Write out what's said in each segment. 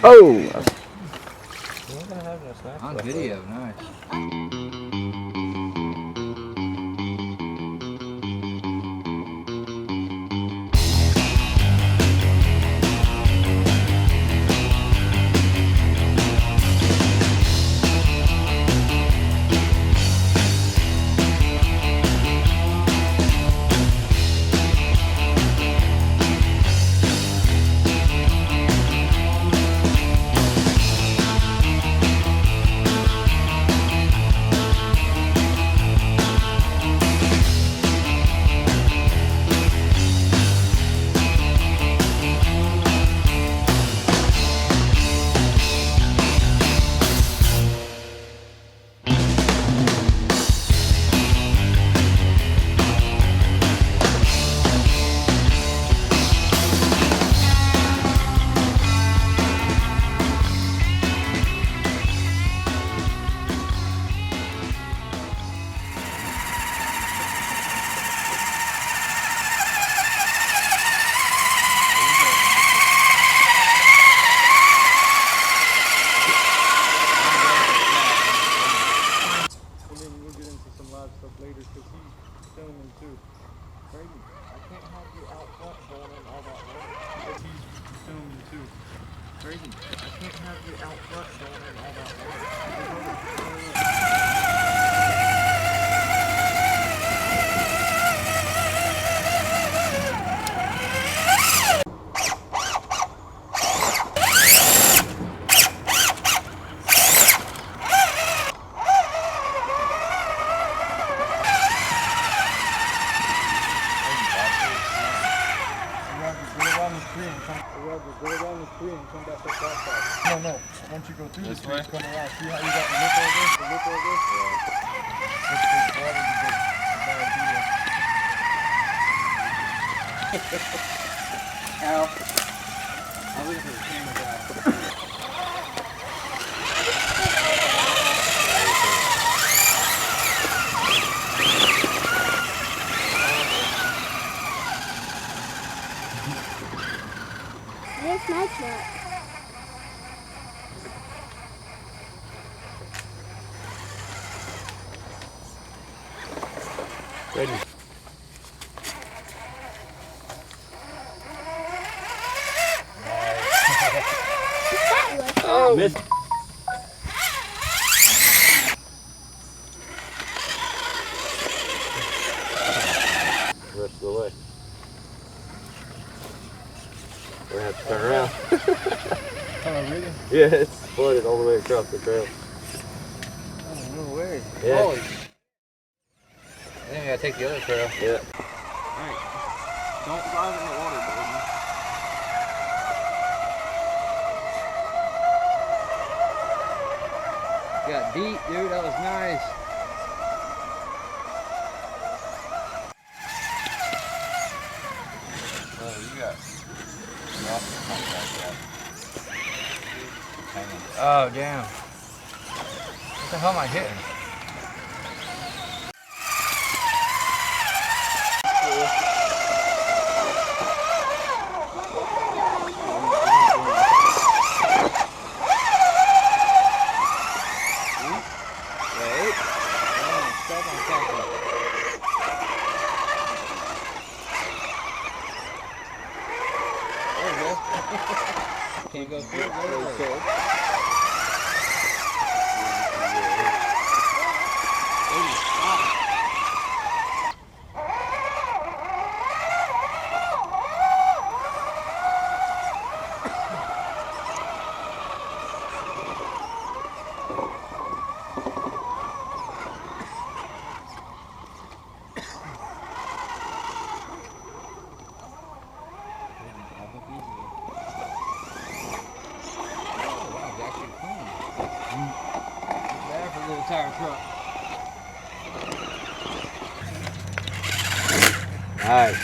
Oh! On video, nice. No. Once you go through this way, come around. See how you got the lip over this? The lip over this? Yeah. Ow. I'm looking for the camera guy. Where's my truck? Ready. Oh, missed. The rest of the way. We're gonna have to turn around. Oh, really? Yeah, it's flooded all the way across the trail. Oh, no way. Yeah. Holy. I think I gotta take the other trail. Yeah. Alright. Don't drive in the water, baby. Got deep, dude. That was nice. Oh, you got Oh, damn. What the hell am I hitting? Can't go through it. Tire truck. Nice.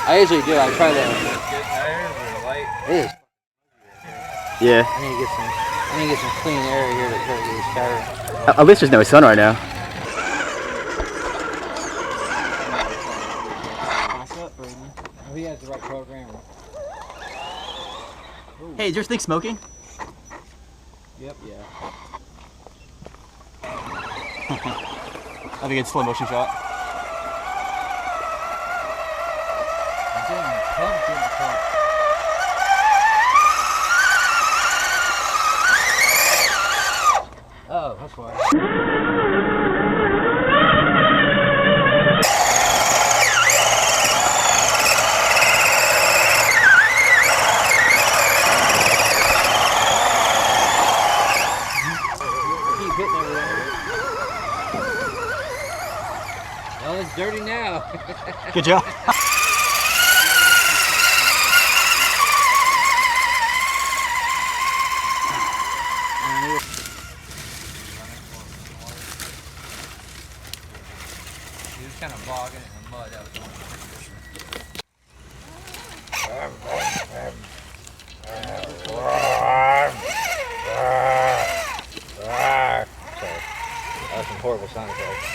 I usually do. I try to. Good tires or light? It is. Yeah. I need to get some clean air here to get this tire. At least there's no sun right now. What's up, Brady? Oh, he has the right programmer. Hey, is your thing smoking? Yep. Yeah. I think it's slow motion shot. Oh, that's why. Keep hitting everything. Well, it's dirty now. Good job. He was kind of bogging in the mud. That was one. That's some horrible sound effects.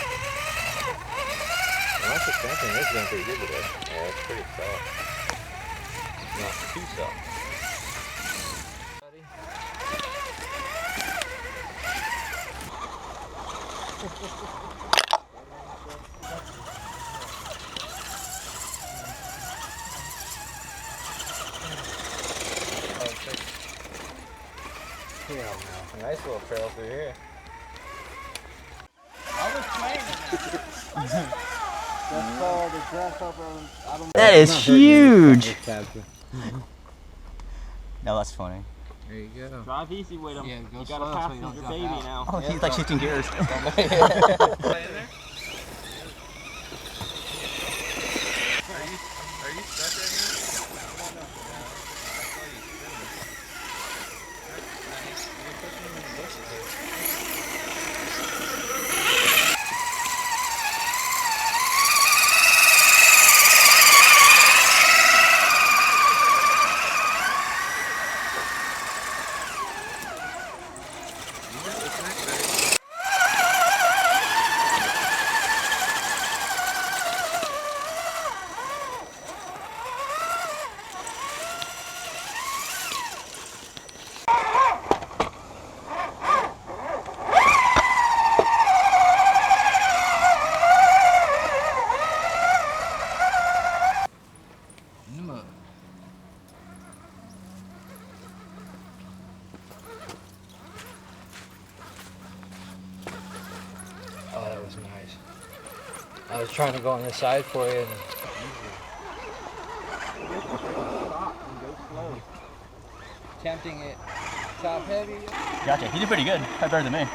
My suspension is doing pretty good today. Yeah, it's pretty soft. It's not too soft. A nice little trail through here. That is huge. Now that's funny. There you go. Drive easy with him. Yeah, go You slow got a so you passenger don't jump baby out. now. Oh, he's like shifting gears. Are you stuck right now? Oh, that was nice. I was trying to go on the side for you. And... Tempting it top heavy. Gotcha. He did pretty good. Probably better than me.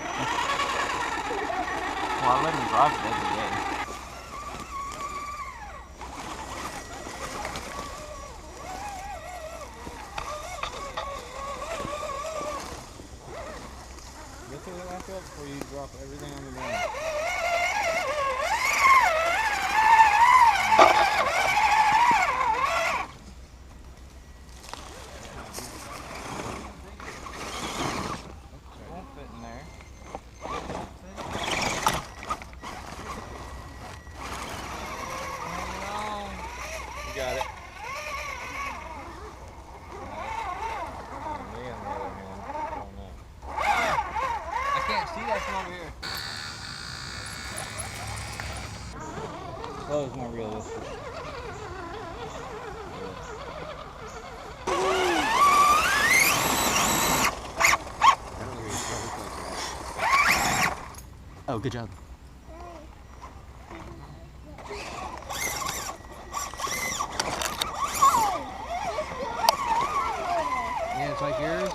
Well, I let him drive it every day. Get to the back up before you drop everything on the ground. Won't fit in there. You got it. Me on the other hand, I don't know. I can't see that from over here. Slow is more realistic. Oh, good job. Yeah, it's like yours.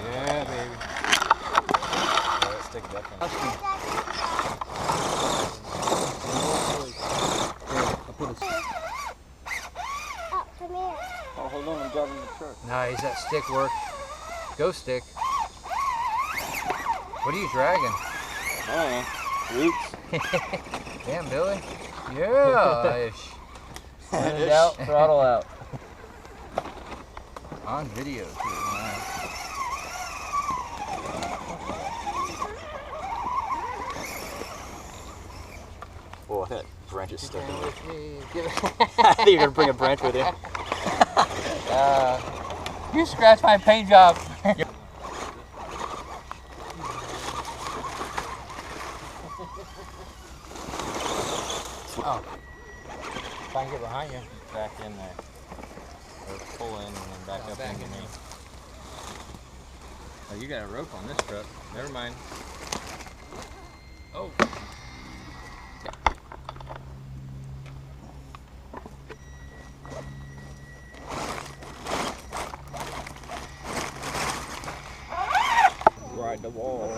Yeah, baby. Let's stick that thing. I'll put a... Nice, that stick worked. Go stick. What are you dragging? I don't know. Roots. Damn, Billy. Yeah. When in doubt, throttle out. On video too. Wow. Oh, that branch is stuck in there. Give it. I think you're gonna bring a branch with you. You scratched my paint job. Oh. If I can get behind you. Back in there. Or pull in and then back up back into in me. Oh, you got a rope on this truck. Never mind. Oh. Ride the wall.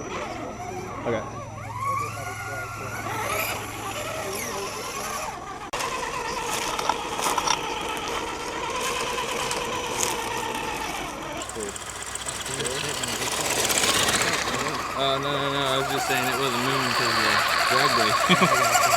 Okay. Oh, no, I was just saying it wasn't moving because of the drag brake.